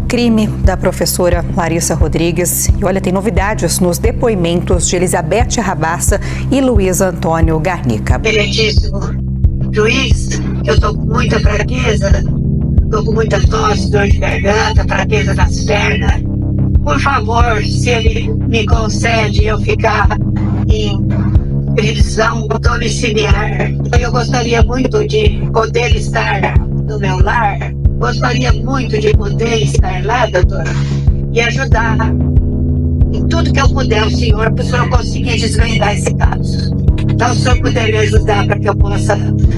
crime da professora Larissa Rodrigues. E olha, tem novidades nos depoimentos de Elizabeth Rabassa e Luiz Antônio Garnica. Excelentíssimo juiz, eu estou com muita fraqueza, estou com muita tosse, dor de garganta, fraqueza nas pernas. Por favor, se ele me concede eu ficar em prisão domiciliar, eu gostaria muito de poder estar no meu lar. Gostaria muito de poder estar lá, doutora, e ajudar em tudo que eu puder o senhor, para o senhor conseguir desvendar esse caso. Então, se o senhor puder me ajudar para que eu possa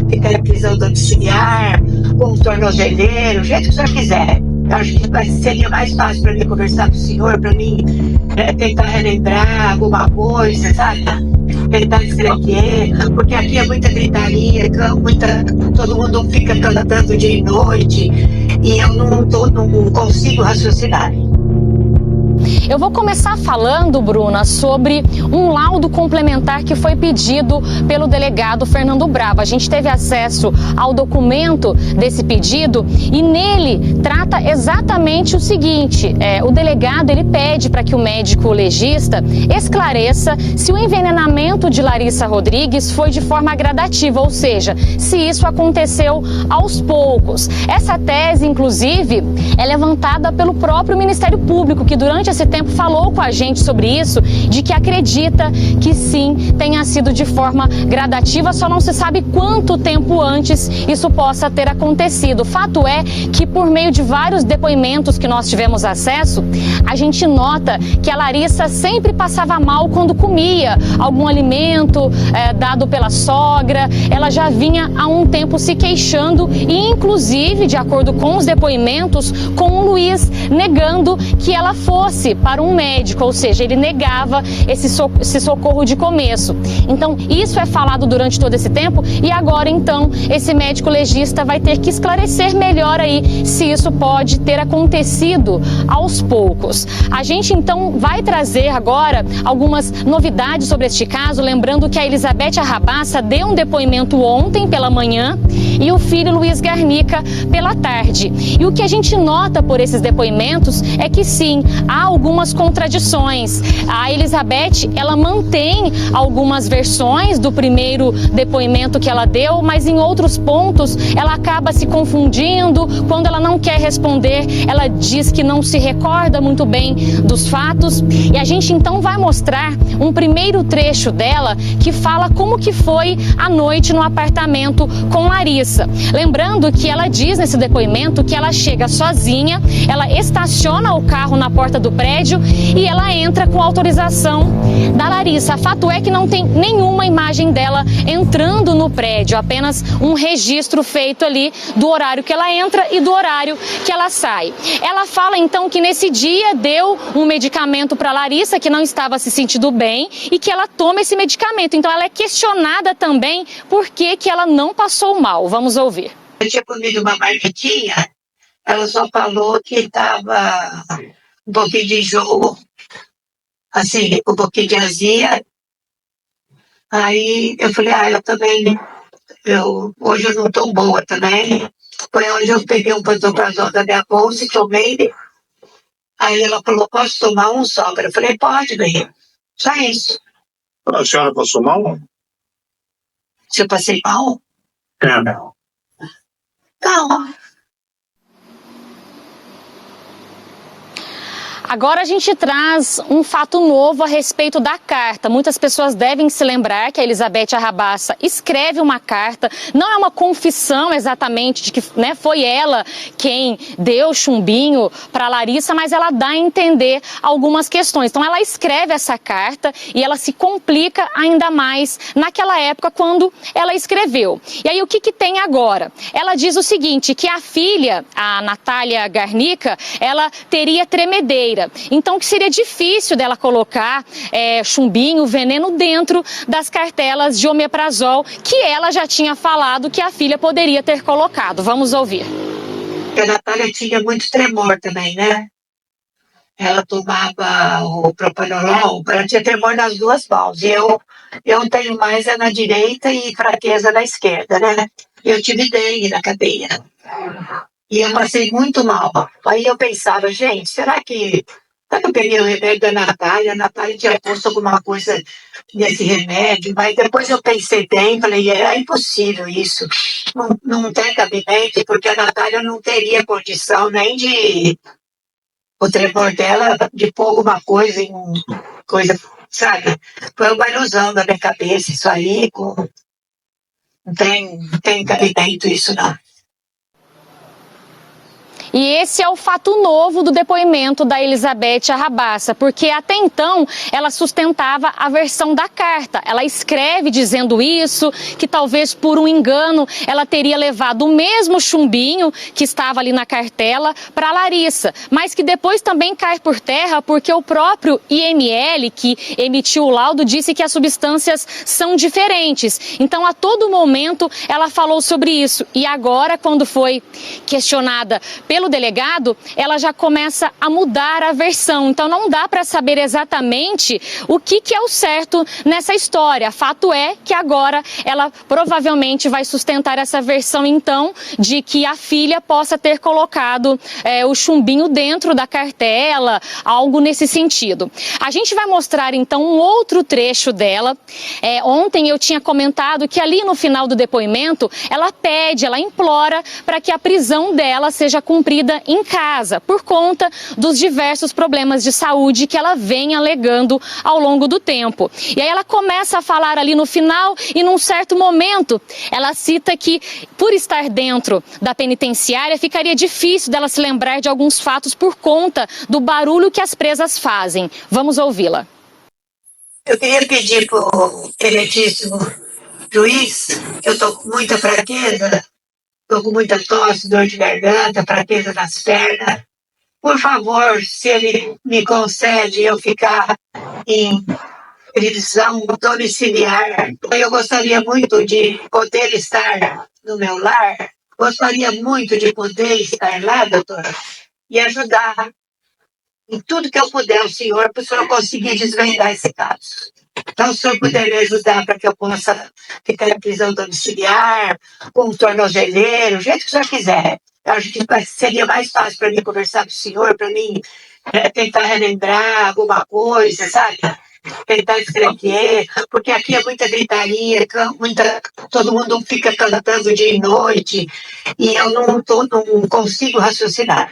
ficar em prisão domiciliar, com um tornozeleiro, o jeito que o senhor quiser. Eu acho que seria mais fácil para mim conversar com o senhor, para mim tentar relembrar alguma coisa, sabe? Tentar escrever, porque aqui é muita gritaria, todo mundo fica cantando dia e noite, e eu não consigo raciocinar. Eu vou começar falando, Bruna, sobre um laudo complementar que foi pedido pelo delegado Fernando Bravo. A gente teve acesso ao documento desse pedido e nele trata exatamente o seguinte: o delegado ele pede para que o médico legista esclareça se o envenenamento de Larissa Rodrigues foi de forma gradativa, ou seja, se isso aconteceu aos poucos. Essa tese, inclusive, é levantada pelo próprio Ministério Público, que durante esse tempo falou com a gente sobre isso, de que acredita que sim, tenha sido de forma gradativa, só não se sabe quanto tempo antes isso possa ter acontecido. O fato é que por meio de vários depoimentos que nós tivemos acesso, a gente nota que a Larissa sempre passava mal quando comia algum alimento dado pela sogra. Ela já vinha há um tempo se queixando e inclusive, de acordo com os depoimentos, com o Luiz negando que ela fosse para um médico, ou seja, ele negava esse socorro de começo. Então, isso é falado durante todo esse tempo e agora, então, esse médico legista vai ter que esclarecer melhor aí se isso pode ter acontecido aos poucos. A gente, então, vai trazer agora algumas novidades sobre este caso, lembrando que a Elizabeth Rabassa deu um depoimento ontem pela manhã e o filho Luiz Garnica pela tarde. E o que a gente nota por esses depoimentos é que sim, há algumas contradições. A Elizabeth, ela mantém algumas versões do primeiro depoimento que ela deu, mas em outros pontos ela acaba se confundindo. Quando ela não quer responder, ela diz que não se recorda muito bem dos fatos. E a gente então vai mostrar um primeiro trecho dela que fala como que foi a noite no apartamento com Larissa. Lembrando que ela diz nesse depoimento que ela chega sozinha, ela estaciona o carro na porta do prédio e ela entra com autorização da Larissa. Fato é que não tem nenhuma imagem dela entrando no prédio, apenas um registro feito ali do horário que ela entra e do horário que ela sai. Ela fala então que nesse dia deu um medicamento para Larissa que não estava se sentindo bem e que ela toma esse medicamento. Então ela é questionada também por que ela não passou mal. Vamos ouvir. Eu tinha comido uma marmitinha, ela só falou que estava um pouquinho de enjoo, assim, um pouquinho de azia. Aí eu falei, eu também, hoje eu não estou boa também. Foi onde eu peguei um pantoprazol da minha bolsa e tomei. Aí ela falou, posso tomar um só? Eu falei, pode, bem. Só isso. A senhora passou mal? Se eu passei mal? Não. Calma. Agora a gente traz um fato novo a respeito da carta. Muitas pessoas devem se lembrar que a Elizabeth Rabassa escreve uma carta. Não é uma confissão exatamente de que foi ela quem deu chumbinho para Larissa, mas ela dá a entender algumas questões. Então ela escreve essa carta e ela se complica ainda mais naquela época quando ela escreveu. E aí o que tem agora? Ela diz o seguinte, que a filha, a Natália Garnica, ela teria tremedeira. Então, que seria difícil dela colocar chumbinho, veneno dentro das cartelas de omeprazol que ela já tinha falado que a filha poderia ter colocado. Vamos ouvir. A Natália tinha muito tremor também, né? Ela tomava o propanolol, ela tinha tremor nas duas mãos. E eu tenho mais na direita e fraqueza na esquerda, né? Eu tive dengue na cadeia. E eu passei muito mal. Aí eu pensava, gente, será que eu peguei o remédio da Natália? A Natália tinha posto alguma coisa nesse remédio, mas depois eu pensei bem, falei, é impossível isso. Não tem cabimento, porque a Natália não teria condição nem de o tremor dela de pôr alguma coisa em coisa, sabe? Foi uma ilusão da minha cabeça isso aí, não tem cabimento isso não. E esse é o fato novo do depoimento da Elizabeth Arrabaça, porque até então ela sustentava a versão da carta. Ela escreve dizendo isso, que talvez por um engano ela teria levado o mesmo chumbinho que estava ali na cartela para Larissa, mas que depois também cai por terra porque o próprio IML, que emitiu o laudo, disse que as substâncias são diferentes. Então, a todo momento, ela falou sobre isso. E agora, quando foi questionada pelo delegado, ela já começa a mudar a versão. Então não dá para saber exatamente o que é o certo nessa história. Fato é que agora ela provavelmente vai sustentar essa versão, então, de que a filha possa ter colocado o chumbinho dentro da cartela, algo nesse sentido. A gente vai mostrar, então, um outro trecho dela. Ontem eu tinha comentado que ali no final do depoimento, ela implora para que a prisão dela seja cumprida em casa, por conta dos diversos problemas de saúde que ela vem alegando ao longo do tempo. E aí ela começa a falar ali no final e num certo momento ela cita que por estar dentro da penitenciária ficaria difícil dela se lembrar de alguns fatos por conta do barulho que as presas fazem. Vamos ouvi-la. Eu queria pedir para o excelentíssimo juiz, eu estou com muita fraqueza, estou com muita tosse, dor de garganta, fraqueza nas pernas. Por favor, se ele me concede eu ficar em prisão domiciliar, eu gostaria muito de poder estar no meu lar, gostaria muito de poder estar lá, doutor, e ajudar em tudo que eu puder o senhor, para o senhor conseguir desvendar esse caso. Então, se o senhor puder me ajudar para que eu possa ficar em prisão domiciliar, com um tornozeleiro, do jeito que o senhor quiser. Eu acho que seria mais fácil para mim conversar com o senhor, para mim tentar relembrar alguma coisa, sabe? Tentar escrever, porque aqui é muita gritaria, todo mundo fica cantando dia e noite, e eu não consigo raciocinar.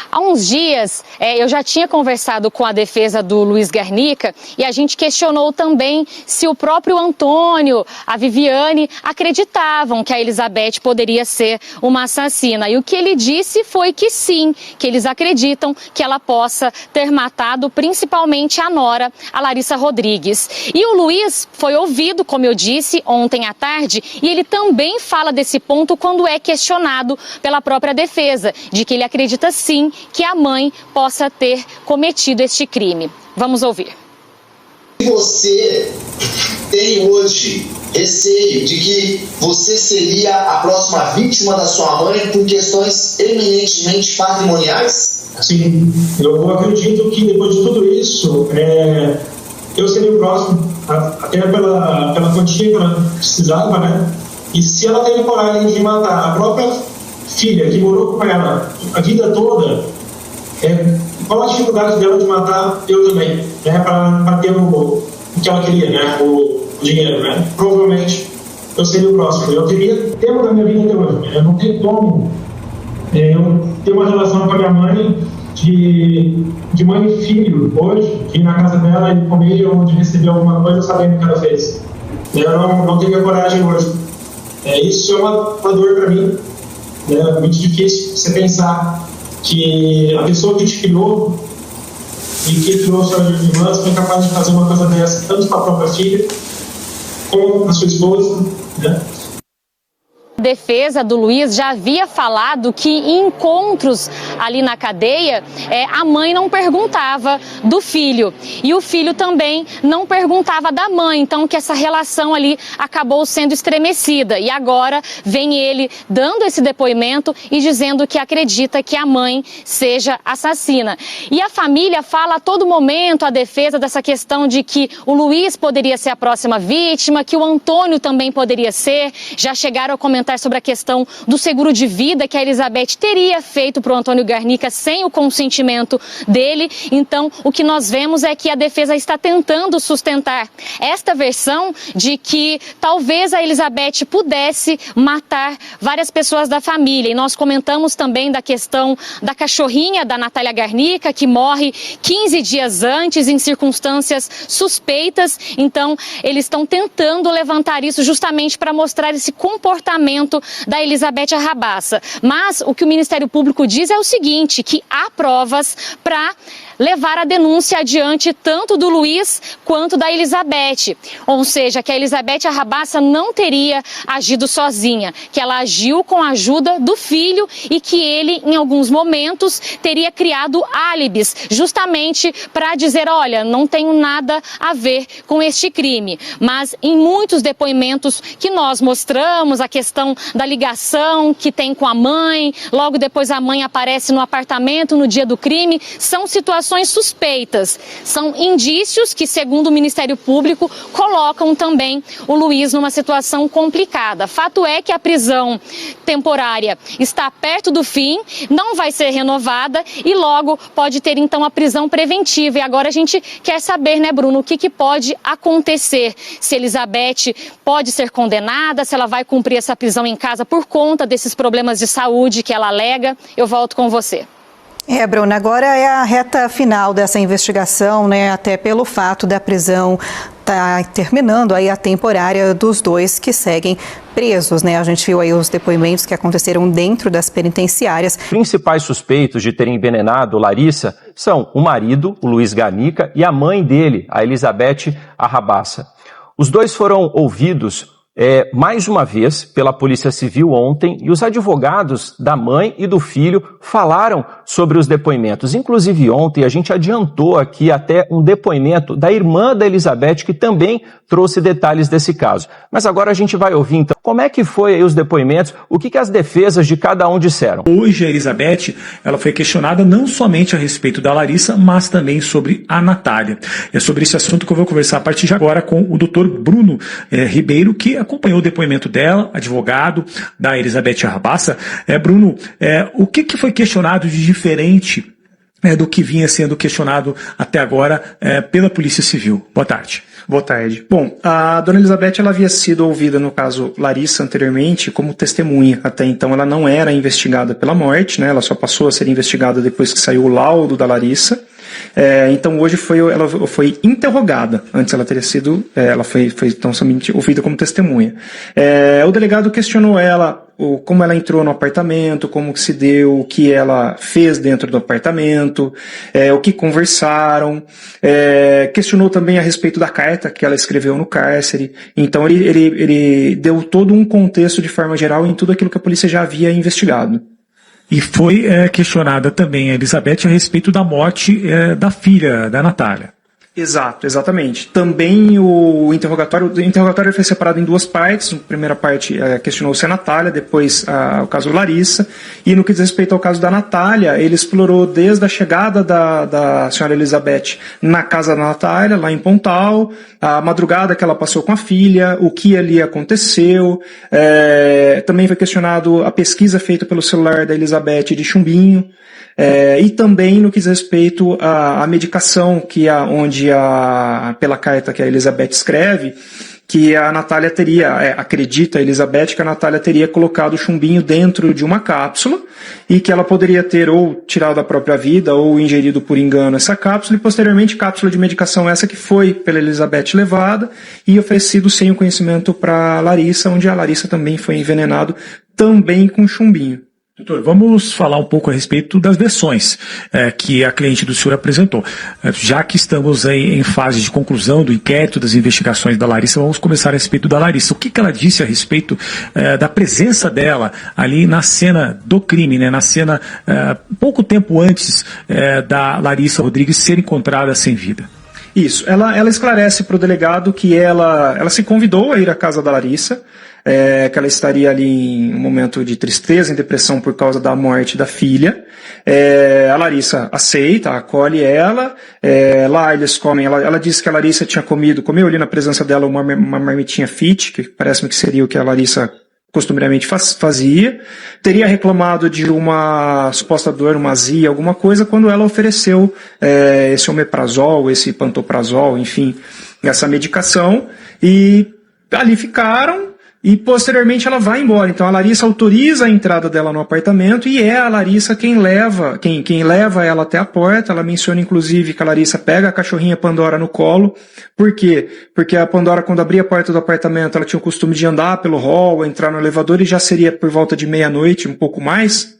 Há uns dias, eu já tinha conversado com a defesa do Luiz Garnica e a gente questionou também se o próprio Antônio, a Viviane, acreditavam que a Elizabeth poderia ser uma assassina. E o que ele disse foi que sim, que eles acreditam que ela possa ter matado principalmente a nora, a Larissa Rodrigues. E o Luiz foi ouvido, como eu disse, ontem à tarde, e ele também fala desse ponto quando é questionado pela própria defesa, de que ele acredita sim que a mãe possa ter cometido este crime. Vamos ouvir. Você tem hoje receio de que você seria a próxima vítima da sua mãe por questões eminentemente patrimoniais? Sim, eu acredito que depois de tudo isso, eu seria o próximo, até pela quantia que ela precisava, né? E se ela teve coragem de matar a própria filha que morou com ela a vida toda, qual a dificuldade dela de matar eu também, né, para ter o que ela queria, né, o dinheiro, né? Provavelmente eu seria o próximo. Eu teria tempo da minha vida até hoje. Eu não tenho como eu ter uma relação com a minha mãe de mãe e filho hoje, de ir na casa dela e comer ou de receber alguma coisa sabendo o que ela fez. Eu não tenho a coragem hoje. Isso é uma dor para mim. É muito difícil você pensar que a pessoa que te criou e que criou suas irmãs foi capaz de fazer uma coisa dessa, tanto para a própria filha como a sua esposa, né? A defesa do Luiz já havia falado que em encontros ali na cadeia, a mãe não perguntava do filho e o filho também não perguntava da mãe, então que essa relação ali acabou sendo estremecida. E agora vem ele dando esse depoimento e dizendo que acredita que a mãe seja assassina. E a família fala a todo momento, a defesa, dessa questão de que o Luiz poderia ser a próxima vítima, que o Antônio também poderia ser. Já chegaram a comentar falar sobre a questão do seguro de vida que a Elizabeth teria feito para o Antônio Garnica sem o consentimento dele. Então, o que nós vemos é que a defesa está tentando sustentar esta versão de que talvez a Elizabeth pudesse matar várias pessoas da família. E nós comentamos também da questão da cachorrinha da Natália Garnica, que morre 15 dias antes em circunstâncias suspeitas. Então, eles estão tentando levantar isso justamente para mostrar esse comportamento da Elizabeth Arrabaça. Mas o que o Ministério Público diz é o seguinte, que há provas para levar a denúncia adiante tanto do Luiz quanto da Elizabeth. Ou seja, que a Elizabeth Arrabaça não teria agido sozinha, que ela agiu com a ajuda do filho e que ele, em alguns momentos, teria criado álibis, justamente para dizer, olha, não tenho nada a ver com este crime. Mas em muitos depoimentos que nós mostramos, a questão da ligação que tem com a mãe, logo depois a mãe aparece no apartamento no dia do crime, são situações suspeitas. São indícios que, segundo o Ministério Público, colocam também o Luiz numa situação complicada. Fato é que a prisão temporária está perto do fim, não vai ser renovada e logo pode ter então a prisão preventiva. E agora a gente quer saber, né, Bruno, o que pode acontecer? Se Elizabeth pode ser condenada, se ela vai cumprir essa prisão em casa por conta desses problemas de saúde que ela alega. Eu volto com você. Bruna, agora é a reta final dessa investigação, né? Até pelo fato da prisão tá terminando aí a temporária dos dois que seguem presos, né? A gente viu aí os depoimentos que aconteceram dentro das penitenciárias. Os principais suspeitos de terem envenenado Larissa são o marido, o Luiz Garnica, e a mãe dele, a Elizabeth Arrabaça. Os dois foram ouvidos mais uma vez pela Polícia Civil ontem e os advogados da mãe e do filho falaram sobre os depoimentos. Inclusive ontem a gente adiantou aqui até um depoimento da irmã da Elizabeth que também trouxe detalhes desse caso. Mas agora a gente vai ouvir então como é que foi aí os depoimentos, o que as defesas de cada um disseram. Hoje a Elizabeth ela foi questionada não somente a respeito da Larissa, mas também sobre a Natália. É sobre esse assunto que eu vou conversar a partir de agora com o Dr. Bruno Ribeiro, que acompanhou o depoimento dela, advogado da Elizabeth Arrabaça. Bruno, o que foi questionado de diferente do que vinha sendo questionado até agora pela Polícia Civil? Boa tarde. Boa tarde. Bom, a dona Elizabeth ela havia sido ouvida no caso Larissa anteriormente como testemunha. Até então ela não era investigada pela morte, né? Ela só passou a ser investigada depois que saiu o laudo da Larissa. Então hoje ela foi interrogada. Antes ela teria sido, ela foi então somente ouvida como testemunha. O delegado questionou ela como ela entrou no apartamento, como que se deu, o que ela fez dentro do apartamento, o que conversaram, questionou também a respeito da carta que ela escreveu no cárcere. Então ele deu todo um contexto de forma geral em tudo aquilo que a polícia já havia investigado. E foi questionada também a Elizabeth a respeito da morte da filha da Natália. Exatamente. Também o interrogatório foi separado em duas partes. A primeira parte questionou-se a Natália, depois o caso Larissa. E no que diz respeito ao caso da Natália, ele explorou desde a chegada da senhora Elizabeth na casa da Natália, lá em Pontal, a madrugada que ela passou com a filha, o que ali aconteceu. Também foi questionado a pesquisa feita pelo celular da Elizabeth de chumbinho. E também no que diz respeito à medicação pela carta que a Elizabeth escreve, que a Natália teria, acredita a Elizabeth que a Natália teria colocado o chumbinho dentro de uma cápsula e que ela poderia ter ou tirado da própria vida ou ingerido por engano essa cápsula e posteriormente cápsula de medicação essa que foi pela Elizabeth levada e oferecido sem o conhecimento para Larissa, onde a Larissa também foi envenenado também com chumbinho. Doutor, vamos falar um pouco a respeito das versões que a cliente do senhor apresentou. Já que estamos aí em fase de conclusão do inquérito, das investigações da Larissa, vamos começar a respeito da Larissa. O que ela disse a respeito da presença dela ali na cena do crime, né? Na cena pouco tempo antes da Larissa Rodrigues ser encontrada sem vida? Isso, ela esclarece para o delegado que ela se convidou a ir à casa da Larissa, que ela estaria ali em um momento de tristeza, em depressão por causa da morte da filha. A Larissa aceita, acolhe ela, lá eles comem, ela disse que a Larissa comeu ali na presença dela uma marmitinha fit, que parece-me que seria o que a Larissa costumeiramente fazia, teria reclamado de uma suposta dor, uma azia, alguma coisa, quando ela ofereceu esse omeprazol, esse pantoprazol, enfim, essa medicação, e ali ficaram, e posteriormente ela vai embora. Então a Larissa autoriza a entrada dela no apartamento e é a Larissa quem leva ela até a porta. Ela menciona inclusive que a Larissa pega a cachorrinha Pandora no colo. Por quê? Porque a Pandora, quando abria a porta do apartamento, ela tinha o costume de andar pelo hall, entrar no elevador, e já seria por volta de meia-noite, um pouco mais.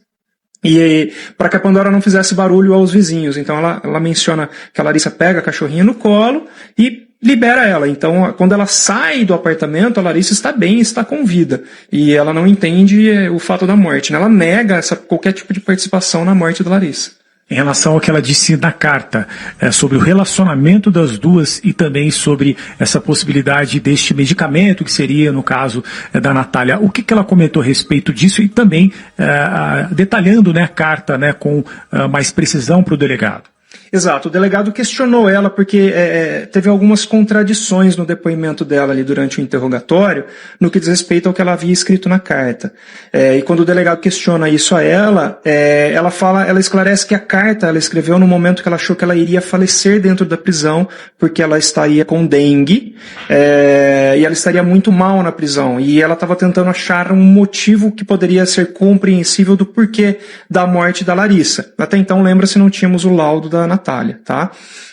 E para que a Pandora não fizesse barulho aos vizinhos. Então ela menciona que a Larissa pega a cachorrinha no colo e libera ela. Então, quando ela sai do apartamento, a Larissa está bem, está com vida. E ela não entende o fato da morte, né? Ela nega qualquer tipo de participação na morte da Larissa. Em relação ao que ela disse na carta, sobre o relacionamento das duas e também sobre essa possibilidade deste medicamento, que seria, no caso da Natália, o que ela comentou a respeito disso e também detalhando, né, a carta, né, com mais precisão para o delegado. Exato, o delegado questionou ela porque teve algumas contradições no depoimento dela ali durante o interrogatório, no que diz respeito ao que ela havia escrito na carta. E quando o delegado questiona isso a ela, ela esclarece que a carta ela escreveu no momento que ela achou que ela iria falecer dentro da prisão, porque ela estaria com dengue, e ela estaria muito mal na prisão, e ela estava tentando achar um motivo que poderia ser compreensível do porquê da morte da Larissa. Até então, lembra-se, não tínhamos o laudo da Natália, tá?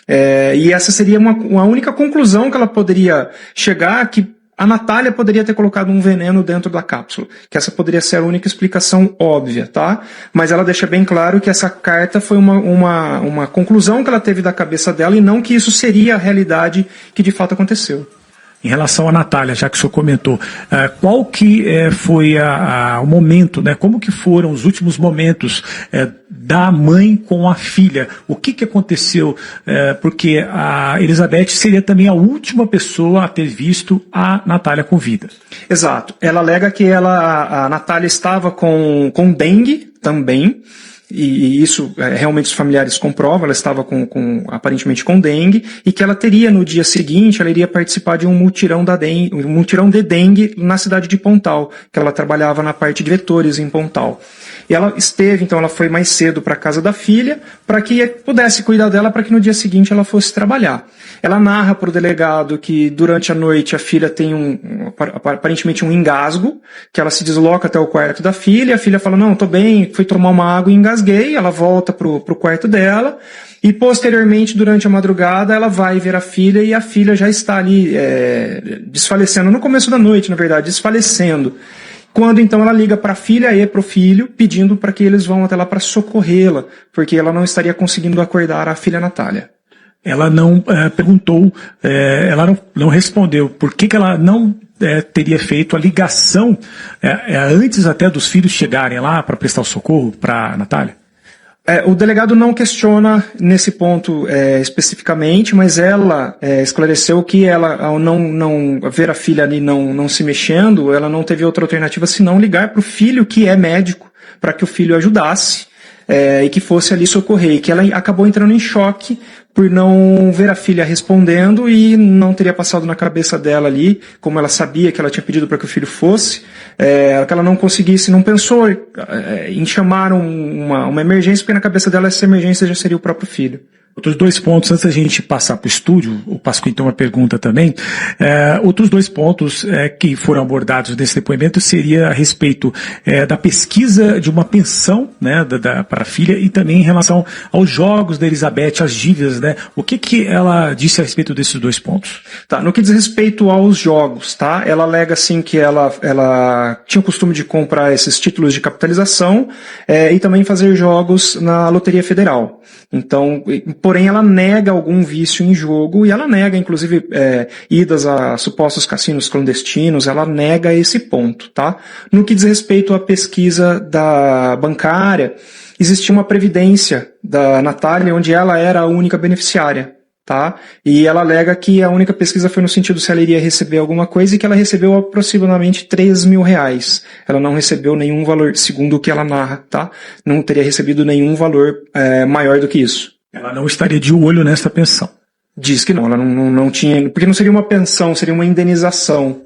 E essa seria uma única conclusão que ela poderia chegar, que a Natália poderia ter colocado um veneno dentro da cápsula, que essa poderia ser a única explicação óbvia, tá? Mas ela deixa bem claro que essa carta foi uma conclusão que ela teve da cabeça dela e não que isso seria a realidade que de fato aconteceu. Em relação à Natália, já que o senhor comentou, qual que foi o momento, né? Como que foram os últimos momentos da mãe com a filha? O que aconteceu? Porque a Elizabeth seria também a última pessoa a ter visto a Natália com vida. Exato. Ela alega que a Natália estava com dengue também. E isso realmente os familiares comprovam, ela estava aparentemente com dengue, e que ela teria no dia seguinte, ela iria participar de um mutirão de dengue na cidade de Pontal, que ela trabalhava na parte de vetores em Pontal. E ela então ela foi mais cedo para a casa da filha, para que pudesse cuidar dela, para que no dia seguinte ela fosse trabalhar. Ela narra para o delegado que durante a noite a filha tem aparentemente um engasgo, que ela se desloca até o quarto da filha, a filha fala, não, estou bem, fui tomar uma água e engasguei, ela volta pro quarto dela, e posteriormente, durante a madrugada, ela vai ver a filha, e a filha já está ali desfalecendo, no começo da noite, na verdade, desfalecendo. Quando então ela liga para a filha e para o filho, pedindo para que eles vão até lá para socorrê-la, porque ela não estaria conseguindo acordar a filha Natália. Ela não perguntou, ela não respondeu por que ela não teria feito a ligação antes até dos filhos chegarem lá para prestar o socorro para a Natália? O delegado não questiona nesse ponto especificamente, mas ela esclareceu que ela, ao não ver a filha ali não se mexendo, ela não teve outra alternativa senão ligar para o filho, que é médico, para que o filho ajudasse e que fosse ali socorrer. E que ela acabou entrando em choque por não ver a filha respondendo e não teria passado na cabeça dela ali, como ela sabia que ela tinha pedido para que o filho fosse, que ela não conseguisse, não pensou em chamar uma emergência, porque na cabeça dela essa emergência já seria o próprio filho. Outros dois pontos, antes da gente passar para o estúdio, o Pascoal tem uma pergunta também, outros dois pontos que foram abordados nesse depoimento seria a respeito da pesquisa de uma pensão, né, para a filha, e também em relação aos jogos da Elizabeth, as dívidas, né? O que ela disse a respeito desses dois pontos? Tá, no que diz respeito aos jogos, tá? Ela alega assim que ela tinha o costume de comprar esses títulos de capitalização e também fazer jogos na Loteria Federal. Então, porém ela nega algum vício em jogo, e ela nega inclusive idas a supostos cassinos clandestinos, ela nega esse ponto, tá? No que diz respeito à pesquisa da bancária, existia uma previdência da Natália onde ela era a única beneficiária, tá? E ela alega que a única pesquisa foi no sentido se ela iria receber alguma coisa, e que ela recebeu aproximadamente R$3.000. Ela não recebeu nenhum valor, segundo o que ela narra, tá? Não teria recebido nenhum valor maior do que isso. Ela não estaria de olho nessa pensão. Diz que não, ela não tinha, porque não seria uma pensão, seria uma indenização.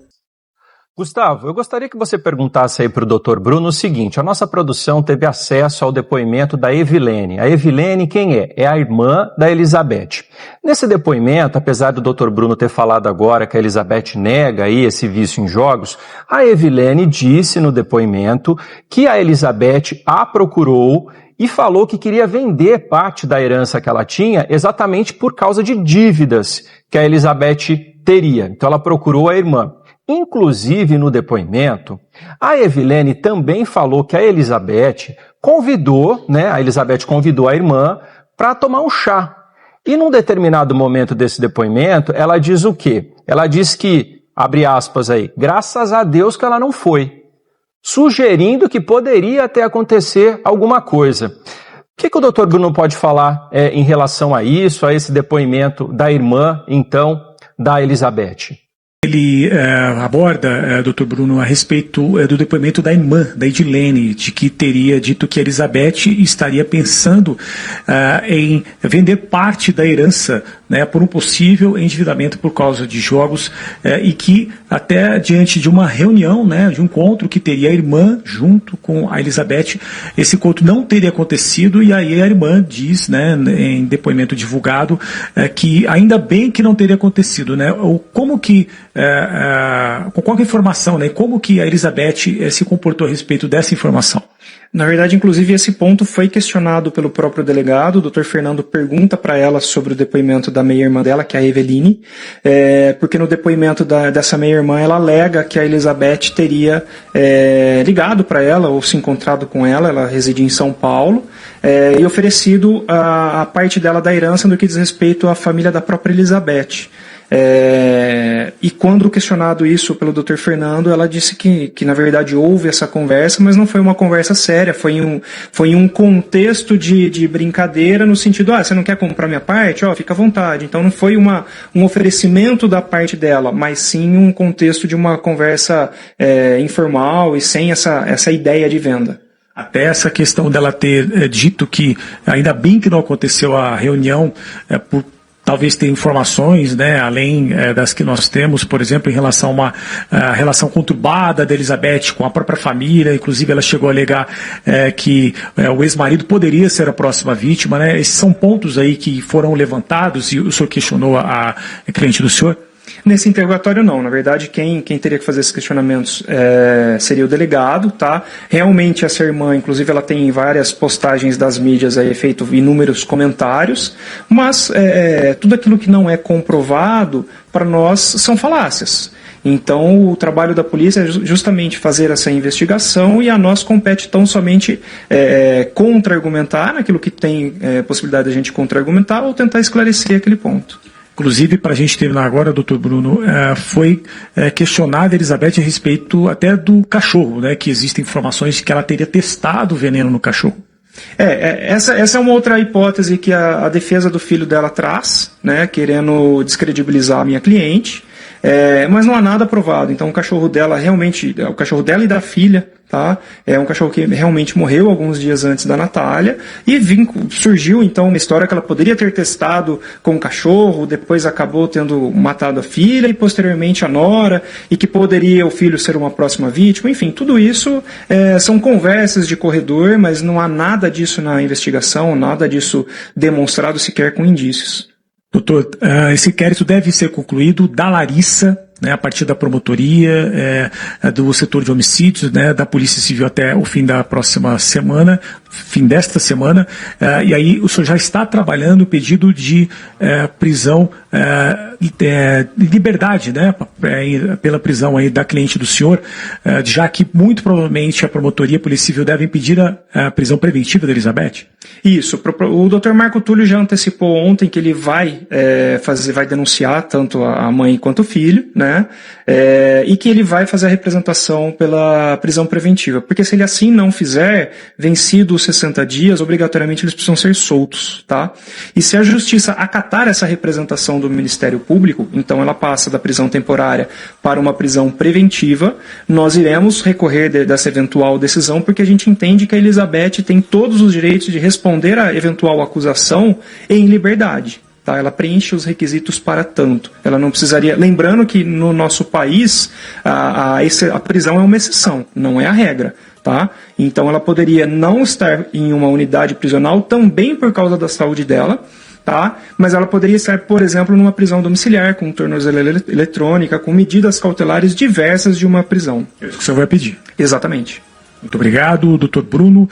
Gustavo, eu gostaria que você perguntasse aí para o Dr. Bruno o seguinte: a nossa produção teve acesso ao depoimento da Evilene. A Evilene quem é? É a irmã da Elizabeth. Nesse depoimento, apesar do Dr. Bruno ter falado agora que a Elizabeth nega aí esse vício em jogos, a Evilene disse no depoimento que a Elizabeth a procurou e falou que queria vender parte da herança que ela tinha exatamente por causa de dívidas que a Elizabeth teria. Então ela procurou a irmã. Inclusive, no depoimento, a Evilene também falou que a Elizabeth convidou a irmã para tomar um chá. E num determinado momento desse depoimento, ela diz o quê? Ela diz que, abre aspas aí, graças a Deus que ela não foi, sugerindo que poderia até acontecer alguma coisa. O que o doutor Bruno pode falar em relação a isso, a esse depoimento da irmã, então, da Elizabeth? Ele aborda, doutor Bruno, a respeito do depoimento da irmã, da Edilene, de que teria dito que a Elizabeth estaria pensando em vender parte da herança, né, por um possível endividamento por causa de jogos, e que até diante de uma reunião, né, de um encontro que teria a irmã junto com a Elizabeth, esse encontro não teria acontecido, e aí a irmã diz, né, em depoimento divulgado, que ainda bem que não teria acontecido, né, como que com qual informação, né? Como que a Elizabeth se comportou a respeito dessa informação? Na verdade, inclusive, esse ponto foi questionado pelo próprio delegado. O Dr. Fernando pergunta para ela sobre o depoimento da meia-irmã dela, que é a Eveline, porque no depoimento dessa meia-irmã ela alega que a Elizabeth teria ligado para ela ou se encontrado com ela reside em São Paulo, e oferecido a parte dela da herança no que diz respeito à família da própria Elizabeth. E quando questionado isso pelo Dr. Fernando, ela disse que na verdade houve essa conversa, mas não foi uma conversa séria, foi em um contexto de brincadeira, no sentido, você não quer comprar minha parte? Fica à vontade. Então não foi um oferecimento da parte dela, mas sim um contexto de uma conversa informal e sem essa ideia de venda. Até essa questão dela ter dito que ainda bem que não aconteceu a reunião por talvez ter informações, né, além das que nós temos, por exemplo, em relação a uma relação conturbada da Elizabeth com a própria família. Inclusive ela chegou a alegar que o ex-marido poderia ser a próxima vítima, né? Esses são pontos aí que foram levantados e o senhor questionou a cliente do senhor? Nesse interrogatório não, na verdade quem teria que fazer esses questionamentos seria o delegado, tá? Realmente essa irmã, inclusive ela tem várias postagens das mídias aí, feito inúmeros comentários, mas tudo aquilo que não é comprovado, para nós, são falácias. Então o trabalho da polícia é justamente fazer essa investigação, e a nós compete tão somente contra-argumentar naquilo que tem possibilidade de a gente contra-argumentar ou tentar esclarecer aquele ponto. Inclusive, para a gente terminar agora, doutor Bruno, foi questionada a Elizabeth a respeito até do cachorro, né, que existem informações de que ela teria testado o veneno no cachorro. Essa é uma outra hipótese que a defesa do filho dela traz, né, querendo descredibilizar a minha cliente, mas não há nada provado. Então o cachorro dela realmente, o cachorro dela e da filha, tá? É um cachorro que realmente morreu alguns dias antes da Natália, e surgiu então uma história que ela poderia ter testado com o cachorro, depois acabou tendo matado a filha e posteriormente a nora, e que poderia o filho ser uma próxima vítima. Enfim, tudo isso são conversas de corredor, mas não há nada disso na investigação, nada disso demonstrado sequer com indícios. Doutor, esse inquérito deve ser concluído da Larissa, né, a partir da promotoria, do setor de homicídios, né, da Polícia Civil até o fim da próxima semana, fim desta semana, e aí o senhor já está trabalhando o pedido de prisão, liberdade, né, pela prisão aí da cliente do senhor, já que muito provavelmente a promotoria e a Polícia Civil devem pedir a prisão preventiva da Elizabeth? Isso, o Dr. Marco Túlio já antecipou ontem que ele vai denunciar tanto a mãe quanto o filho, né, e que ele vai fazer a representação pela prisão preventiva, porque se ele assim não fizer, vencidos os 60 dias, obrigatoriamente eles precisam ser soltos, tá? E se a Justiça acatar essa representação do Ministério Público, então ela passa da prisão temporária para uma prisão preventiva. Nós iremos recorrer dessa eventual decisão, porque a gente entende que a Elizabeth tem todos os direitos de responder a eventual acusação em liberdade. tá? Ela preenche os requisitos para tanto. Ela não precisaria... Lembrando que no nosso país, a prisão é uma exceção, não é a regra. Tá? Então ela poderia não estar em uma unidade prisional também por causa da saúde dela, tá? Mas ela poderia estar, por exemplo, numa prisão domiciliar, com tornozeleira eletrônica, com medidas cautelares diversas de uma prisão. É isso que o senhor vai pedir. Exatamente. Muito obrigado, doutor Bruno.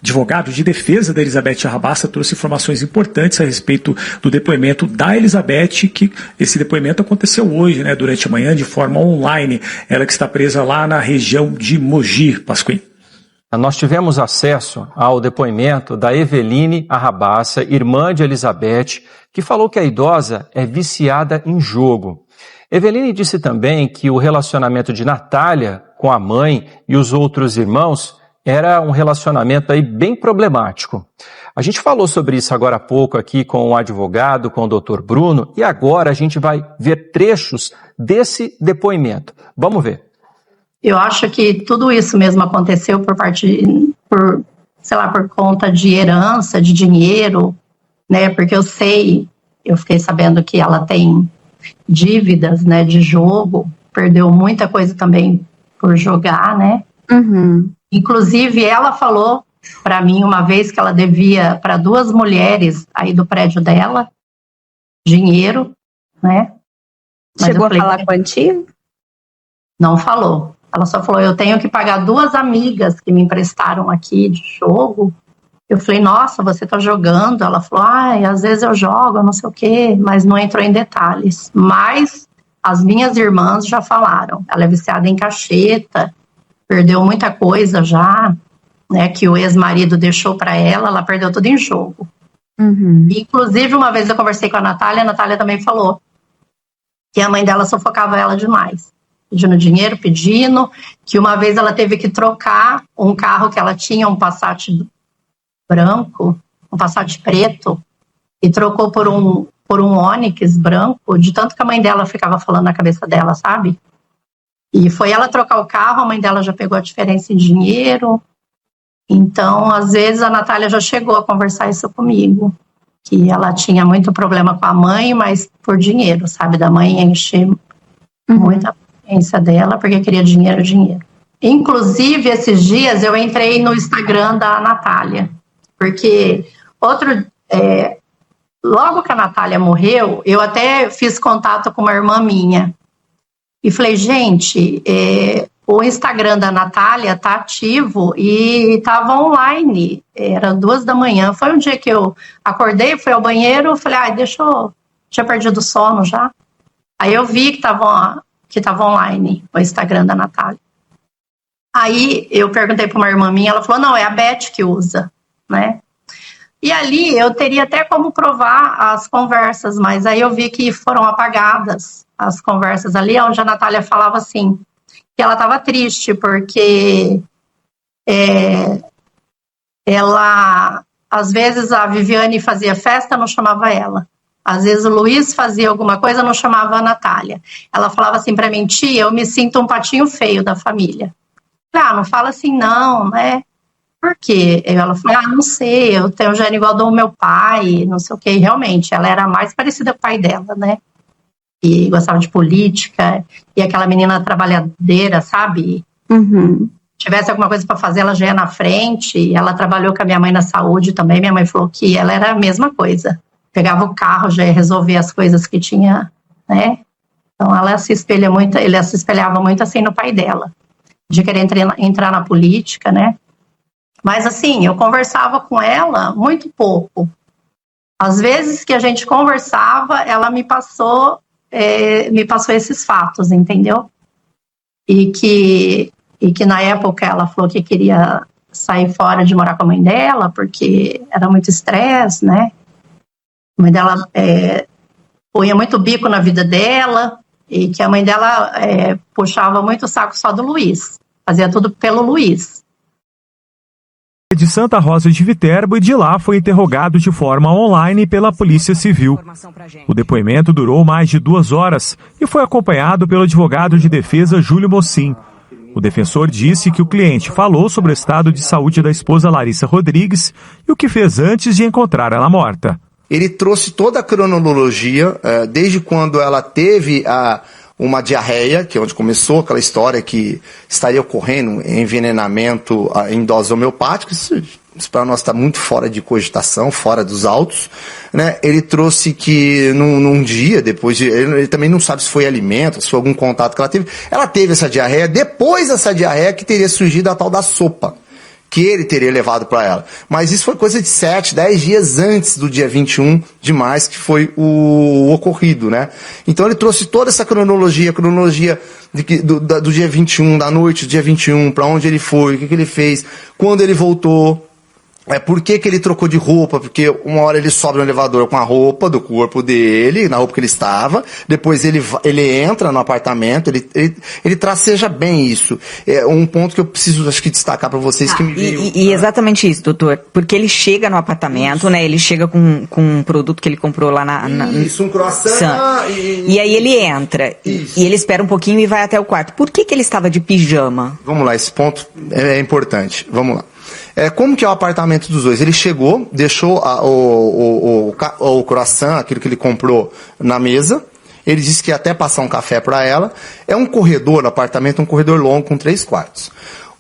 Advogado de defesa da Elizabeth Arrabaça, trouxe informações importantes a respeito do depoimento da Elizabeth, que esse depoimento aconteceu hoje, né, durante a manhã, de forma online. Ela que está presa lá na região de Mogi, Pasquim. Nós tivemos acesso ao depoimento da Eveline Arrabaça, irmã de Elizabeth, que falou que a idosa é viciada em jogo. Eveline disse também que o relacionamento de Natália com a mãe e os outros irmãos era um relacionamento aí bem problemático. A gente falou sobre isso agora há pouco aqui com o advogado, com o doutor Bruno, e agora a gente vai ver trechos desse depoimento. Vamos ver. Eu acho que tudo isso mesmo aconteceu por conta de herança, de dinheiro, né? Porque eu fiquei sabendo que ela tem dívidas, né, de jogo, perdeu muita coisa também por jogar, né? Uhum. Inclusive, ela falou para mim uma vez que ela devia para 2 mulheres aí do prédio dela dinheiro, né? Mas chegou a falar a quantia? Não falou. Ela só falou, eu tenho que pagar 2 amigas que me emprestaram aqui de jogo. Eu falei, nossa, você tá jogando? Ela falou, às vezes eu jogo, não sei o quê, mas não entrou em detalhes. Mas as minhas irmãs já falaram. Ela é viciada em cacheta, perdeu muita coisa já, né, que o ex-marido deixou para ela perdeu tudo em jogo. Uhum. Inclusive, uma vez eu conversei com a Natália também falou que a mãe dela sufocava ela demais, pedindo dinheiro, que uma vez ela teve que trocar um carro que ela tinha, um Passat branco, um Passat preto, e trocou por um Onix branco, de tanto que a mãe dela ficava falando na cabeça dela, sabe? E foi ela trocar o carro, a mãe dela já pegou a diferença em dinheiro. Então, às vezes, a Natália já chegou a conversar isso comigo, que ela tinha muito problema com a mãe, mas por dinheiro, sabe? Da mãe encher muita paciência dela, porque queria dinheiro. Inclusive, esses dias, eu entrei no Instagram da Natália, porque logo que a Natália morreu, eu até fiz contato com uma irmã minha, e falei, gente, o Instagram da Natália tá ativo e tava online, era 2 da manhã, foi um dia que eu acordei, fui ao banheiro, falei, tinha perdido o sono já, aí eu vi que tava online o Instagram da Natália. Aí eu perguntei para uma irmã minha, ela falou, não, é a Beth que usa, né? E ali eu teria até como provar as conversas, mas aí eu vi que foram apagadas as conversas ali, onde a Natália falava assim, que ela estava triste, porque ela, às vezes a Viviane fazia festa, não chamava ela. Às vezes o Luiz fazia alguma coisa, não chamava a Natália. Ela falava assim para mim, tia, eu me sinto um patinho feio da família. Não fala assim não, né? Por quê? Ela falou, não sei, eu tenho gênio igual do meu pai, não sei o quê. E realmente, ela era mais parecida com o pai dela, né? E gostava de política, e aquela menina trabalhadeira, sabe? Uhum. Tivesse alguma coisa para fazer, ela já ia na frente. E ela trabalhou com a minha mãe na saúde também. Minha mãe falou que ela era a mesma coisa. Pegava o carro, já ia resolver as coisas que tinha, né? Então, ela se espelhava muito assim no pai dela, de querer entrar na política, né? Mas assim, eu conversava com ela muito pouco. Às vezes que a gente conversava, ela me passou esses fatos, entendeu? E que na época ela falou que queria sair fora de morar com a mãe dela, porque era muito estresse, né? A mãe dela punha muito bico na vida dela, e que a mãe dela puxava muito o saco só do Luiz, fazia tudo pelo Luiz. De Santa Rosa de Viterbo, e de lá foi interrogado de forma online pela Polícia Civil. O depoimento durou mais de 2 horas e foi acompanhado pelo advogado de defesa Júlio Mocim. O defensor disse que o cliente falou sobre o estado de saúde da esposa Larissa Rodrigues e o que fez antes de encontrar ela morta. Ele trouxe toda a cronologia, desde quando ela teve uma diarreia, que é onde começou aquela história que estaria ocorrendo envenenamento em doses homeopáticas. Isso para nós está muito fora de cogitação, fora dos autos, né? Ele trouxe que num dia, depois de... Ele também não sabe se foi alimento, se foi algum contato que ela teve. Ela teve essa diarreia, depois dessa diarreia que teria surgido a tal da sopa, que ele teria levado para ela. Mas isso foi coisa de 7, 10 dias antes do dia 21 de março, que foi o ocorrido, né? Então ele trouxe toda essa cronologia do dia 21, da noite do dia 21, para onde ele foi, o que ele fez, quando ele voltou. Por que ele trocou de roupa? Porque uma hora ele sobe no elevador com a roupa do corpo dele, na roupa que ele estava, depois ele entra no apartamento, ele traceja bem isso. É um ponto que eu preciso, acho que, destacar para vocês que me viram. E exatamente isso, doutor, porque ele chega no apartamento, isso, né, ele chega com um produto que ele comprou lá um croissant. E aí ele entra, e ele espera um pouquinho e vai até o quarto. Por que ele estava de pijama? Vamos lá, esse ponto é importante, vamos lá. Como que é o apartamento dos dois? Ele chegou, deixou o croissant, aquilo que ele comprou, na mesa. Ele disse que ia até passar um café para ela. É um corredor no apartamento, um corredor longo com 3 quartos.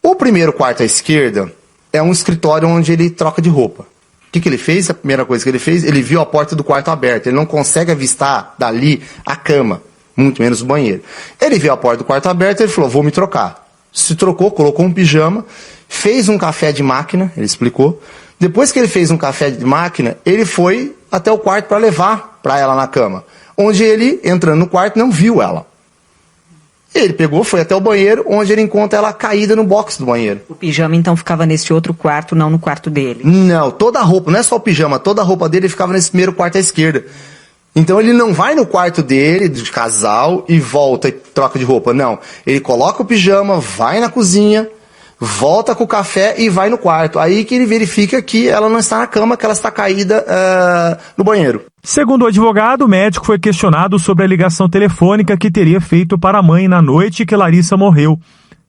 O primeiro quarto à esquerda é um escritório onde ele troca de roupa. O que ele fez? A primeira coisa que ele fez, ele viu a porta do quarto aberta. Ele não consegue avistar dali a cama, muito menos o banheiro. Ele viu a porta do quarto aberta e ele falou, vou me trocar. Se trocou, colocou um pijama, fez um café de máquina, ele explicou. Depois que ele fez um café de máquina, ele foi até o quarto para levar para ela na cama. Onde ele, entrando no quarto, não viu ela. Ele pegou, foi até o banheiro, onde ele encontra ela caída no box do banheiro. O pijama, então, ficava nesse outro quarto, não no quarto dele? Não, toda a roupa, não é só o pijama, toda a roupa dele ficava nesse primeiro quarto à esquerda. Então ele não vai no quarto dele, de casal, e volta e troca de roupa. Não, ele coloca o pijama, vai na cozinha, volta com o café e vai no quarto. Aí que ele verifica que ela não está na cama, que ela está caída no banheiro. Segundo o advogado, o médico foi questionado sobre a ligação telefônica que teria feito para a mãe na noite que Larissa morreu.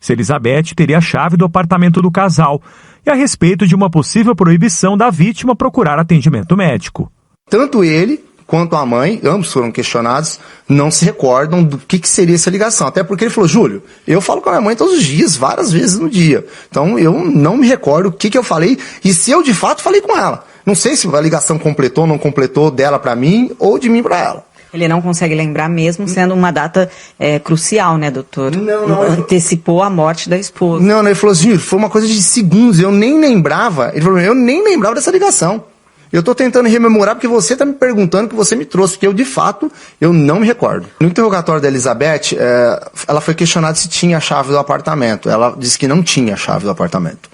Se Elizabeth teria a chave do apartamento do casal. E a respeito de uma possível proibição da vítima procurar atendimento médico. Tanto ele quanto a mãe, ambos foram questionados, não se recordam do que seria essa ligação. Até porque ele falou, Júlio, eu falo com a minha mãe todos os dias, várias vezes no dia. Então eu não me recordo o que eu falei e se eu de fato falei com ela. Não sei se a ligação completou ou não completou dela para mim ou de mim para ela. Ele não consegue lembrar mesmo sendo uma data crucial, né, doutor? Não. Antecipou a morte da esposa. Não, ele falou assim, foi uma coisa de segundos, eu nem lembrava. Ele falou, eu nem lembrava dessa ligação. Eu estou tentando rememorar porque você está me perguntando, que você me trouxe, porque eu, de fato, eu não me recordo. No interrogatório da Elizabeth, ela foi questionada se tinha a chave do apartamento. Ela disse que não tinha a chave do apartamento.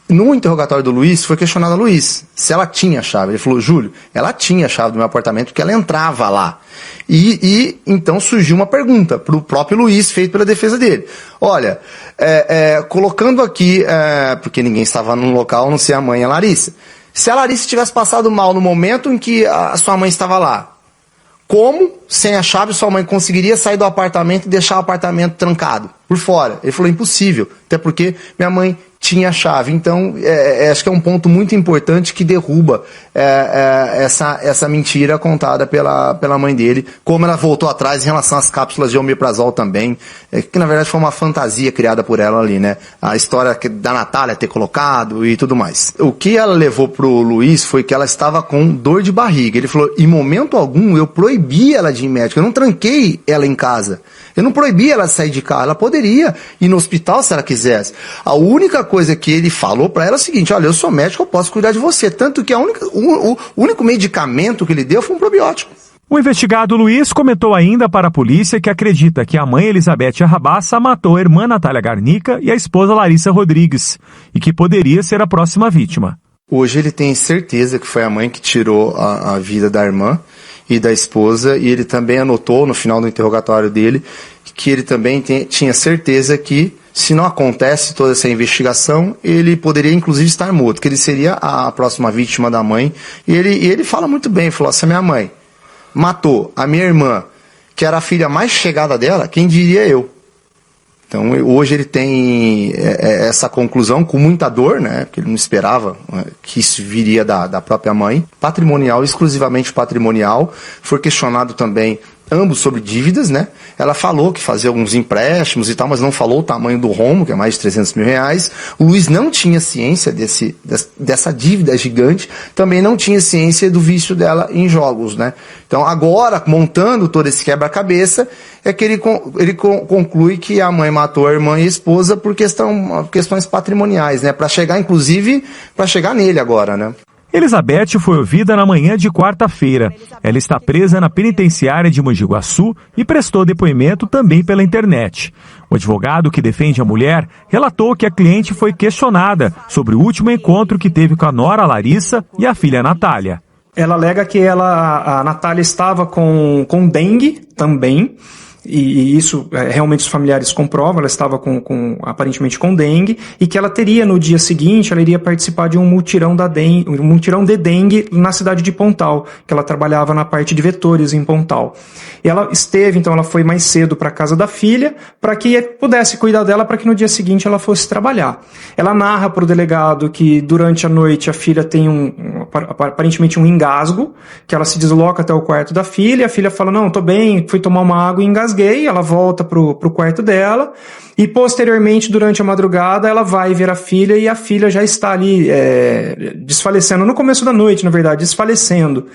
No interrogatório do Luiz, foi questionado a Luiz se ela tinha a chave. Ele falou, Júlio, ela tinha a chave do meu apartamento porque ela entrava lá. E então surgiu uma pergunta para o próprio Luiz, feita pela defesa dele. Olha, colocando aqui, porque ninguém estava no local, não sei a mãe, a Larissa. Se a Larissa tivesse passado mal no momento em que a sua mãe estava lá, como, sem a chave, sua mãe conseguiria sair do apartamento e deixar o apartamento trancado por fora? Ele falou, impossível, até porque minha mãe tinha a chave. Então, acho que é um ponto muito importante que derruba essa mentira contada pela mãe dele, como ela voltou atrás em relação às cápsulas de omeprazol também, que na verdade foi uma fantasia criada por ela ali, né? A história da Natália ter colocado e tudo mais. O que ela levou pro Luiz foi que ela estava com dor de barriga. Ele falou, em momento algum eu proibi ela de ir médico, eu não tranquei ela em casa. Eu não proibi ela de sair de casa, ela poderia ir no hospital se ela quisesse. A única coisa que ele falou para ela é o seguinte, olha, eu sou médico, eu posso cuidar de você. Tanto que o único medicamento que ele deu foi um probiótico. O investigado Luiz comentou ainda para a polícia que acredita que a mãe Elizabeth Arrabassa matou a irmã Natália Garnica e a esposa Larissa Rodrigues, e que poderia ser a próxima vítima. Hoje ele tem certeza que foi a mãe que tirou a vida da irmã e da esposa, e ele também anotou no final do interrogatório dele que ele também tinha certeza que, se não acontece toda essa investigação, ele poderia inclusive estar morto, que ele seria a próxima vítima da mãe. E ele fala muito bem, falou, se a minha mãe matou a minha irmã, que era a filha mais chegada dela, quem diria eu? Então, hoje ele tem essa conclusão com muita dor, né? Porque ele não esperava que isso viria da própria mãe. Patrimonial, exclusivamente patrimonial. Foi questionado também ambos sobre dívidas, né? Ela falou que fazia alguns empréstimos e tal, mas não falou o tamanho do rombo, que é mais de 300 mil reais. O Luiz não tinha ciência dessa dívida gigante, também não tinha ciência do vício dela em jogos, né? Então, agora, montando todo esse quebra-cabeça, é que ele conclui que a mãe matou a irmã e a esposa por questões patrimoniais, né? Para chegar, inclusive, para chegar nele agora, né? Elizabeth foi ouvida na manhã de quarta-feira. Ela está presa na penitenciária de Mogi Guaçu e prestou depoimento também pela internet. O advogado que defende a mulher relatou que a cliente foi questionada sobre o último encontro que teve com a nora Larissa e a filha Natália. Ela alega que a Natália estava com dengue também. E isso realmente os familiares comprovam, ela estava aparentemente com dengue, e que ela teria no dia seguinte, ela iria participar de um mutirão de dengue na cidade de Pontal, que ela trabalhava na parte de vetores em Pontal. E ela ela foi mais cedo para a casa da filha, para que pudesse cuidar dela, para que no dia seguinte ela fosse trabalhar. Ela narra para o delegado que durante a noite a filha tem aparentemente um engasgo, que ela se desloca até o quarto da filha, a filha fala, não, tô bem, fui tomar uma água e engasguei. Ela volta pro quarto dela e posteriormente, durante a madrugada, ela vai ver a filha e a filha já está ali desfalecendo, no começo da noite, na verdade, desfalecendo.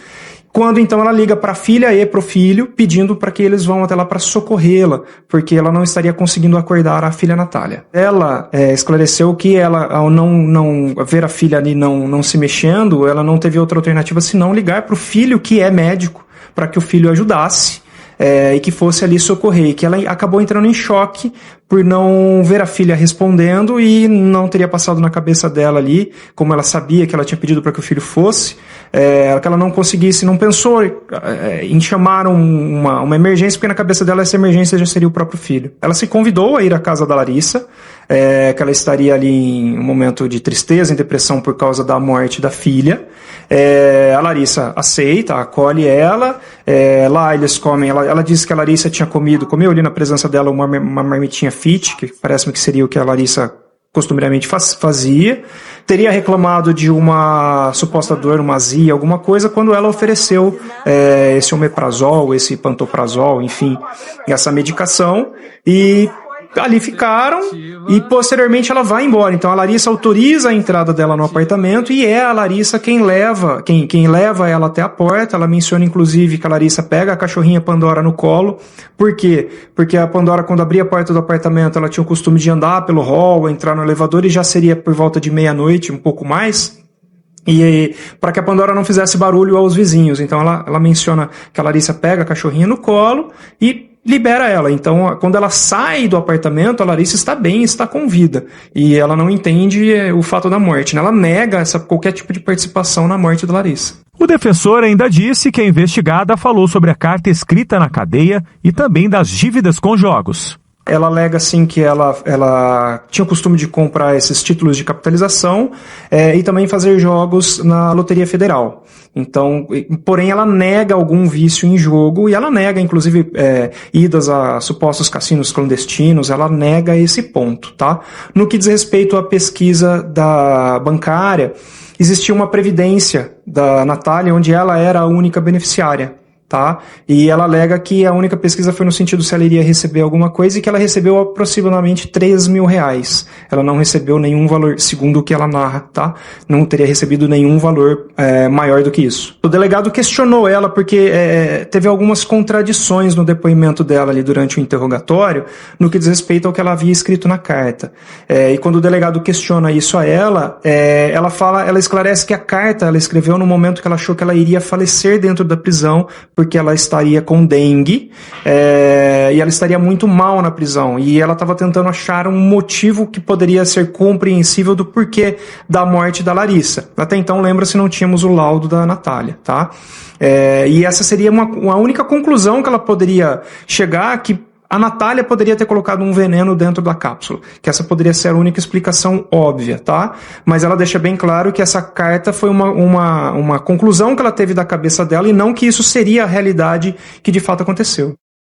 Quando então ela liga para a filha e para o filho, pedindo para que eles vão até lá para socorrê-la, porque ela não estaria conseguindo acordar a filha Natália. Ela esclareceu que ela, ao não ver a filha ali não se mexendo, ela não teve outra alternativa senão ligar para o filho, que é médico, para que o filho ajudasse. E que fosse ali socorrer, e que ela acabou entrando em choque por não ver a filha respondendo e não teria passado na cabeça dela ali, como ela sabia que ela tinha pedido para que o filho fosse, que ela não conseguisse, não pensou em chamar uma emergência, porque na cabeça dela essa emergência já seria o próprio filho. Ela se convidou a ir à casa da Larissa, que ela estaria ali em um momento de tristeza, em depressão por causa da morte da filha. A Larissa aceita, acolhe ela, lá eles comem, ela disse que a Larissa comeu ali na presença dela uma marmitinha fit, que parece-me que seria o que a Larissa costumeiramente fazia, teria reclamado de uma suposta dor, uma azia, alguma coisa, quando ela ofereceu esse omeprazol, esse pantoprazol, enfim, essa medicação, e ali ficaram, e posteriormente ela vai embora. Então a Larissa autoriza a entrada dela no apartamento e é a Larissa quem leva ela até a porta. Ela menciona inclusive que a Larissa pega a cachorrinha Pandora no colo. Por quê? Porque a Pandora, quando abria a porta do apartamento, ela tinha o costume de andar pelo hall, entrar no elevador, e já seria por volta de meia-noite, um pouco mais, e para que a Pandora não fizesse barulho aos vizinhos. Então ela menciona que a Larissa pega a cachorrinha no colo e libera ela. Então, quando ela sai do apartamento, a Larissa está bem, está com vida. E ela não entende o fato da morte, né? Ela nega qualquer tipo de participação na morte da Larissa. O defensor ainda disse que a investigada falou sobre a carta escrita na cadeia e também das dívidas com jogos. Ela alega, assim, que ela tinha o costume de comprar esses títulos de capitalização e também fazer jogos na Loteria Federal. Então, porém, ela nega algum vício em jogo e ela nega, inclusive, idas a supostos cassinos clandestinos, ela nega esse ponto, tá? No que diz respeito à pesquisa da bancária, existia uma previdência da Natália onde ela era a única beneficiária. Tá? E ela alega que a única pesquisa foi no sentido se ela iria receber alguma coisa e que ela recebeu aproximadamente 3 mil reais. Ela não recebeu nenhum valor, segundo o que ela narra, tá? Não teria recebido nenhum valor maior do que isso. O delegado questionou ela porque teve algumas contradições no depoimento dela ali durante o interrogatório no que diz respeito ao que ela havia escrito na carta. E quando o delegado questiona isso a ela, ela esclarece que a carta ela escreveu no momento que ela achou que ela iria falecer dentro da prisão, porque ela estaria com dengue e ela estaria muito mal na prisão. E ela estava tentando achar um motivo que poderia ser compreensível do porquê da morte da Larissa. Até então, lembra-se, não tínhamos o laudo da Natália, tá? E essa seria uma única conclusão que ela poderia chegar, que a Natália poderia ter colocado um veneno dentro da cápsula, que essa poderia ser a única explicação óbvia, tá? Mas ela deixa bem claro que essa carta foi uma conclusão que ela teve da cabeça dela e não que isso seria a realidade que de fato aconteceu.